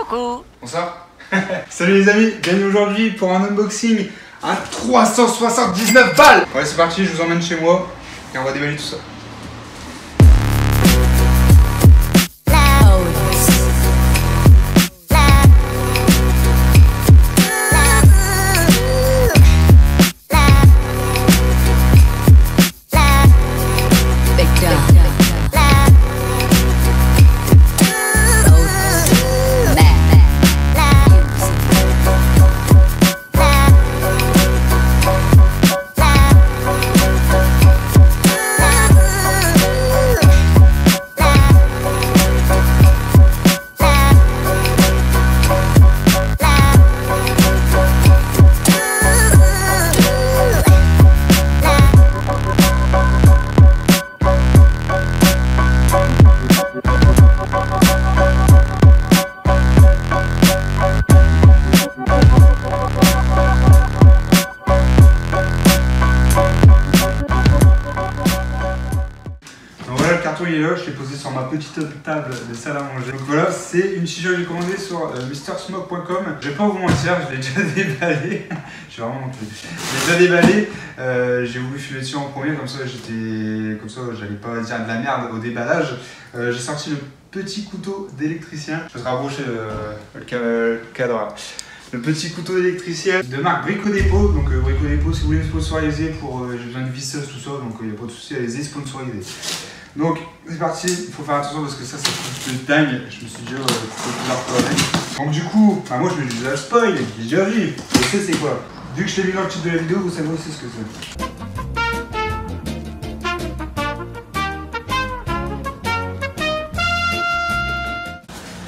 Coucou. Bonsoir. Salut les amis, bienvenue aujourd'hui pour un unboxing à 379 balles. Ouais, c'est parti, je vous emmène chez moi et on va déballer tout ça. Il est là, je l'ai posé sur ma petite table de salle à manger. Donc voilà, c'est une chicha que j'ai commandée sur MrSmoke.com. Je vais pas vous mentir, je l'ai déjà déballé. Je vais vraiment mentir. Je l'ai déjà déballé. J'ai voulu fumer dessus en premier, comme ça j'allais pas dire de la merde au déballage. J'ai sorti le petit couteau d'électricien. Je vais te rapprocher le cadre. Le petit couteau d'électricien de marque Brico Dépôt. Donc Brico Dépôt, si vous voulez me sponsoriser pour j'ai besoin de visseuse, tout ça, donc il n'y a pas de souci, allez-y, sponsorisez. Donc c'est parti, il faut faire attention parce que ça coûte de dingue. Je me suis dit, faut pouvoir avec. Donc du coup, moi je me dis déjà spoil, j'ai déjà vu. Je sais c'est quoi. Vu que je l'ai mis dans le titre de la vidéo, vous savez aussi ce que c'est.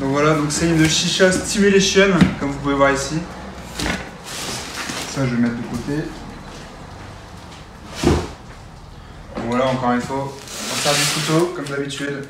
Donc voilà, donc c'est une chicha stimulation, comme vous pouvez voir ici. Ça je vais mettre de côté. Donc voilà, encore une fois. On sert du couteau, comme d'habitude.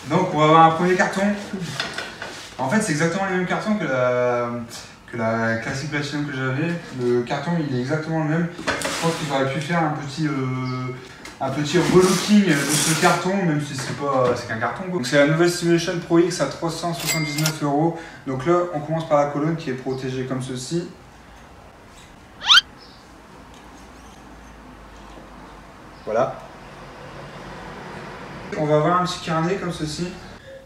Donc on va avoir un premier carton. En fait c'est exactement le même carton que la classique Platinum que j'avais. Le carton il est exactement le même. Je pense qu'il aurait pu faire un petit relooking de ce carton, même si c'est qu'un carton. Donc c'est la nouvelle Stimulation Pro X à 379 €. Donc là, on commence par la colonne qui est protégée comme ceci. Voilà. On va avoir un petit carnet comme ceci.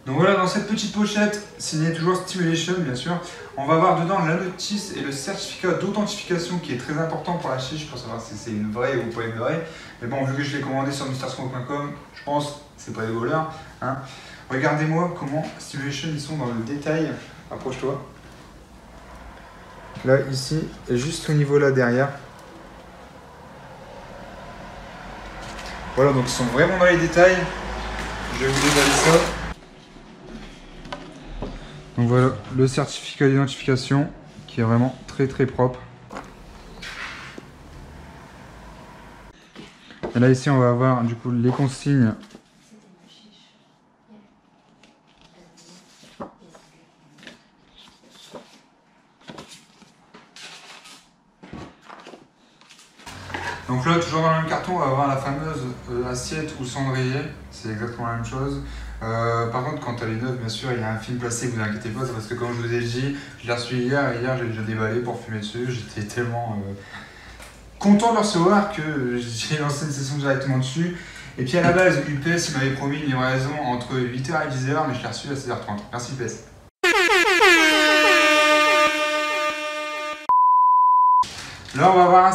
Donc voilà, dans cette petite pochette, signée toujours Stimulation bien sûr, on va avoir dedans la notice et le certificat d'authentification qui est très important pour la chiche pour savoir si c'est une vraie ou pas une vraie. Mais bon, vu que je l'ai commandé sur MrSmoke.com, je pense que c'est pas des voleurs. Hein. Regardez-moi comment Stimulation ils sont dans le détail. Approche-toi. Là, ici, et juste au niveau là derrière. Voilà, donc ils sont vraiment dans les détails. Je vais vous déballer ça. Donc voilà le certificat d'identification qui est vraiment très propre. Et là ici on va avoir du coup les consignes. Donc là toujours dans le même carton on va avoir la fameuse assiette ou cendrier, c'est exactement la même chose. Par contre quand elle est neuve bien sûr il y a un film plastique, vous inquiétez pas, c'est parce que comme je vous ai dit, je l'ai reçu hier et hier j'ai déjà déballé pour fumer dessus, j'étais tellement content de le recevoir que j'ai lancé une session directement dessus. Et puis à la base UPS il m'avait promis une livraison entre 8h et 10h mais je l'ai reçu à 16h30, merci UPS. Là on va avoir un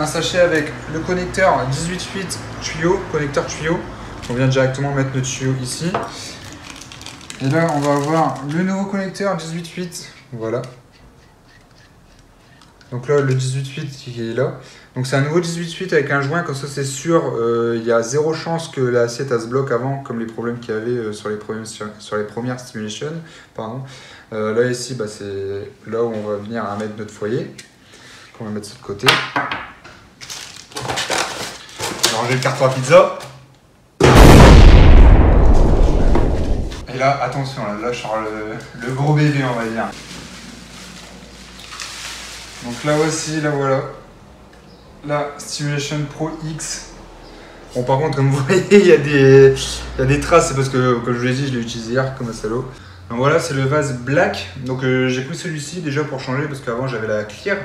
sachet avec le connecteur 18/8 tuyau, connecteur tuyau. On vient directement mettre notre tuyau ici. Et là on va avoir le nouveau connecteur 18/8, voilà. Donc là le 18/8 qui est là. Donc c'est un nouveau 18/8 avec un joint, comme ça c'est sûr, il y a zéro chance que l'assiette se bloque avant, comme les problèmes qu'il y avait sur les premières Stimulation. Pardon. Là ici c'est là où on va venir à mettre notre foyer. On va mettre ça de côté. On va ranger le carton à pizza. Et là, attention, là je sors le gros bébé, on va dire. Donc là aussi, là voilà, la Stimulation Pro X. Bon, par contre, comme vous voyez, il y a des traces, c'est parce que, comme je vous l'ai dit, je l'ai utilisé hier comme un salaud. Donc voilà, c'est le vase black. Donc j'ai pris celui-ci déjà pour changer, parce qu'avant j'avais la clear.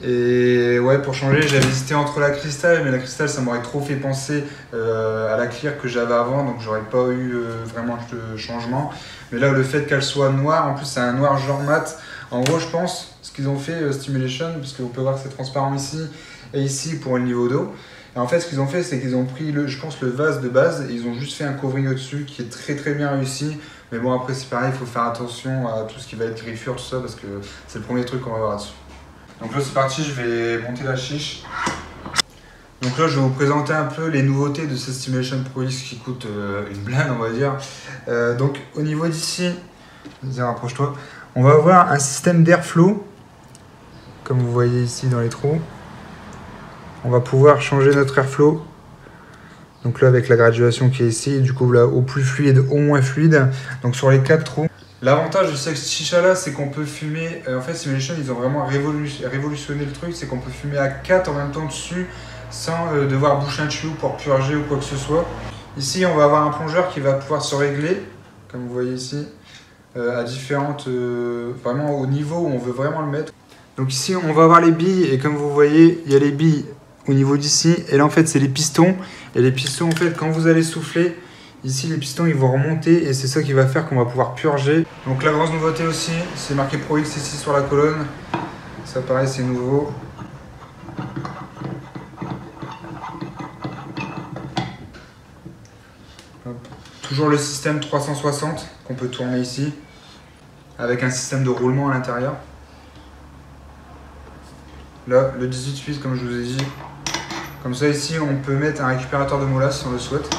Et ouais, pour changer, j'avais hésité entre la cristal, mais la cristal ça m'aurait trop fait penser à la clear que j'avais avant, donc j'aurais pas eu vraiment de changement. Mais là, le fait qu'elle soit noire, en plus c'est un noir genre mat. En gros, je pense ce qu'ils ont fait Stimulation, parce que vous pouvez voir que c'est transparent ici et ici pour le niveau d'eau. Et en fait, ce qu'ils ont fait, c'est qu'ils ont pris je pense le vase de base et ils ont juste fait un covering au-dessus qui est très très bien réussi. Mais bon, après c'est pareil, il faut faire attention à tout ce qui va être griffure, tout ça, parce que c'est le premier truc qu'on va voir là-dessus. Donc là c'est parti, je vais monter la chiche. Donc là je vais vous présenter un peu les nouveautés de cette Stimulation Pro X qui coûte une blinde on va dire. Donc au niveau d'ici, vas-y rapproche-toi, on va avoir un système d'airflow, comme vous voyez ici dans les trous. On va pouvoir changer notre airflow. Donc là avec la graduation qui est ici, du coup là au plus fluide, au moins fluide. Donc sur les 4 trous. L'avantage de cette chicha là, c'est qu'on peut fumer, en fait Stimulation ils ont vraiment révolutionné le truc, c'est qu'on peut fumer à 4 en même temps dessus sans devoir boucher un tuyau pour purger ou quoi que ce soit. Ici on va avoir un plongeur qui va pouvoir se régler, comme vous voyez ici, à différentes, vraiment au niveau où on veut vraiment le mettre. Donc ici on va avoir les billes et comme vous voyez il y a les billes au niveau d'ici et là en fait c'est les pistons. Et les pistons en fait quand vous allez souffler, ici les pistons ils vont remonter et c'est ça qui va faire qu'on va pouvoir purger. Donc la grande nouveauté aussi, c'est marqué Pro X ici sur la colonne. Ça pareil c'est nouveau. Hop. Toujours le système 360 qu'on peut tourner ici. Avec un système de roulement à l'intérieur. Là le 18/8 comme je vous ai dit. Comme ça ici on peut mettre un récupérateur de molasse si on le souhaite.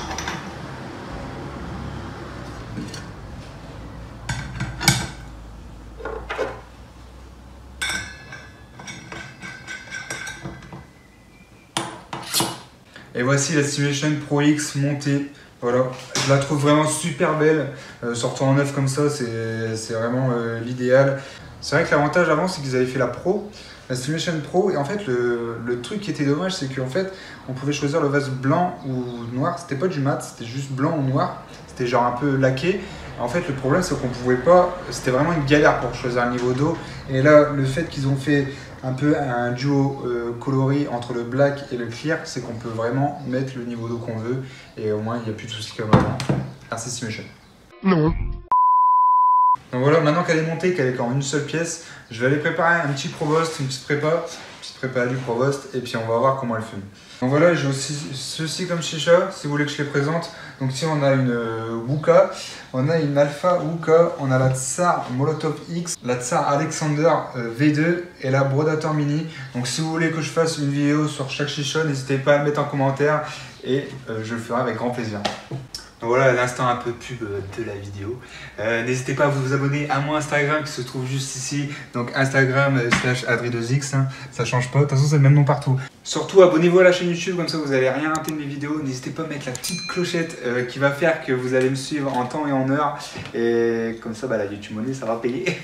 Et voici la Stimulation Pro X montée. Voilà, je la trouve vraiment super belle. Sortant en neuf comme ça, c'est vraiment l'idéal. C'est vrai que l'avantage avant, c'est qu'ils avaient fait la Pro, la Stimulation Pro. Et en fait, le truc qui était dommage, c'est qu'en fait, on pouvait choisir le vase blanc ou noir. C'était pas du mat, c'était juste blanc ou noir. C'était genre un peu laqué. En fait, le problème, c'est qu'on pouvait pas. C'était vraiment une galère pour choisir le niveau d'eau. Et là, le fait qu'ils ont fait un peu un duo coloris entre le black et le clear, c'est qu'on peut vraiment mettre le niveau d'eau qu'on veut et au moins il n'y a plus de soucis comme avant. Merci Stimulation. Non. Donc voilà, maintenant qu'elle est montée, qu'elle est qu'en une seule pièce, je vais aller préparer un petit provost, une petite prépa du provost et puis on va voir comment elle fume. Donc voilà, j'ai aussi ceci comme chicha, si vous voulez que je les présente. Donc ici on a une Wooka, on a une Alpha Wooka, on a la Tsar Molotov X, la Tsar Alexander V2 et la Brodator Mini. Donc si vous voulez que je fasse une vidéo sur chaque chicha, n'hésitez pas à le mettre en commentaire et je le ferai avec grand plaisir. Donc voilà l'instant un peu pub de la vidéo. N'hésitez pas à vous abonner à mon Instagram qui se trouve juste ici. Donc Instagram /Adri2X, hein, ça change pas, de toute façon c'est le même nom partout. Surtout abonnez-vous à la chaîne YouTube, comme ça vous n'allez rien rater de mes vidéos. N'hésitez pas à mettre la petite clochette qui va faire que vous allez me suivre en temps et en heure. Et comme ça la YouTube Money ça va payer.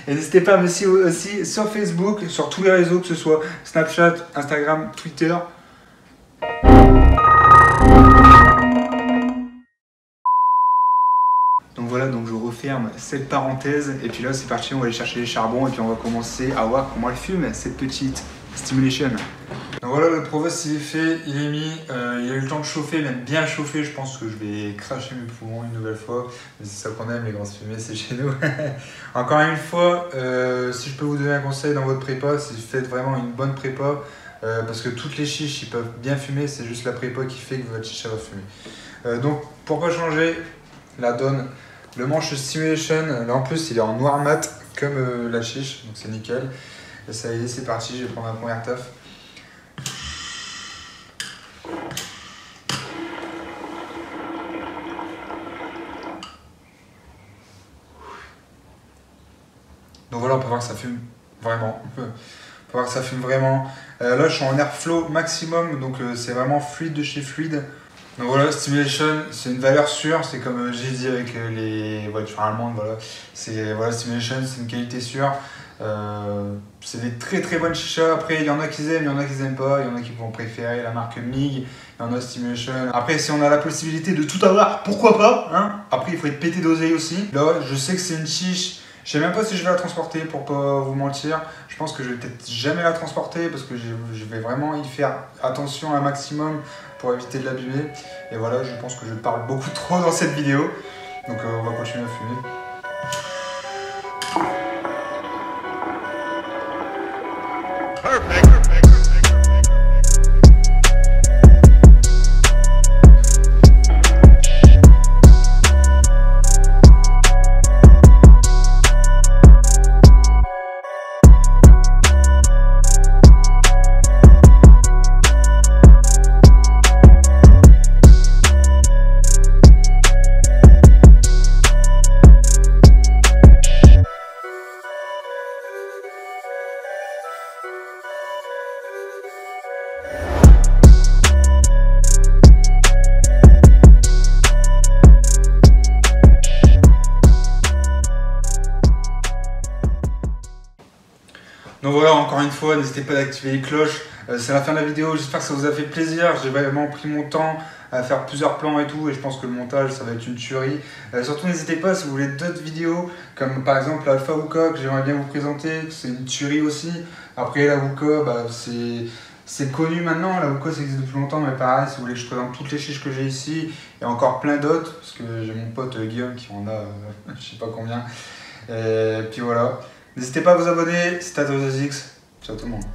Et n'hésitez pas à me suivre aussi sur Facebook, sur tous les réseaux, que ce soit Snapchat, Instagram, Twitter. Donc voilà, donc je referme cette parenthèse et puis là c'est parti, on va aller chercher les charbons et puis on va commencer à voir comment elle fume cette petite Stimulation. Donc voilà, le provost il est fait, il est mis, il a eu le temps de chauffer, même bien chauffer. Je pense que je vais cracher mes poumons une nouvelle fois, mais c'est ça qu'on aime, les grosses fumées, c'est chez nous. Encore une fois, si je peux vous donner un conseil dans votre prépa, c'est faites vraiment une bonne prépa, parce que toutes les chiches ils peuvent bien fumer, c'est juste la prépa qui fait que votre chiche va fumer. Donc pourquoi changer la donne? Le manche Stimulation, là en plus il est en noir mat comme la chiche, donc c'est nickel. Et ça y est, c'est parti, je vais prendre ma première taf. Donc voilà, on peut voir que ça fume vraiment. On peut voir que ça fume vraiment. Là je suis en airflow maximum, donc c'est vraiment fluide de chez fluide. Donc voilà, Stimulation, c'est une valeur sûre, c'est comme j'ai dit avec les voitures allemandes, voilà. Stimulation, c'est une qualité sûre. C'est des très très bonnes chichas. Après, il y en a qui aiment, il y en a qui aiment pas, il y en a qui vont préférer la marque MIG, il y en a Stimulation. Après, si on a la possibilité de tout avoir, pourquoi pas, hein. Après, il faut être pété d'oseille aussi. Là, je sais que c'est une chiche. Je sais même pas si je vais la transporter, pour pas vous mentir. Je pense que je vais peut-être jamais la transporter parce que je vais vraiment y faire attention un maximum pour éviter de l'abîmer. Et voilà, je pense que je parle beaucoup trop dans cette vidéo. Donc on va continuer à fumer. Perfect. Donc voilà, encore une fois, n'hésitez pas à activer les cloches. C'est la fin de la vidéo, j'espère que ça vous a fait plaisir. J'ai vraiment pris mon temps à faire plusieurs plans et tout, et je pense que le montage, ça va être une tuerie. Surtout, n'hésitez pas si vous voulez d'autres vidéos, comme par exemple l'Alpha Hookah, que j'aimerais bien vous présenter, c'est une tuerie aussi. Après, la Hookah, bah, c'est connu maintenant, la Hookah ça existe depuis longtemps, mais pareil, si vous voulez que je présente toutes les chiches que j'ai ici, et encore plein d'autres, parce que j'ai mon pote Guillaume qui en a je sais pas combien. Et puis voilà. N'hésitez pas à vous abonner, c'était Atos2X. Ciao tout le monde.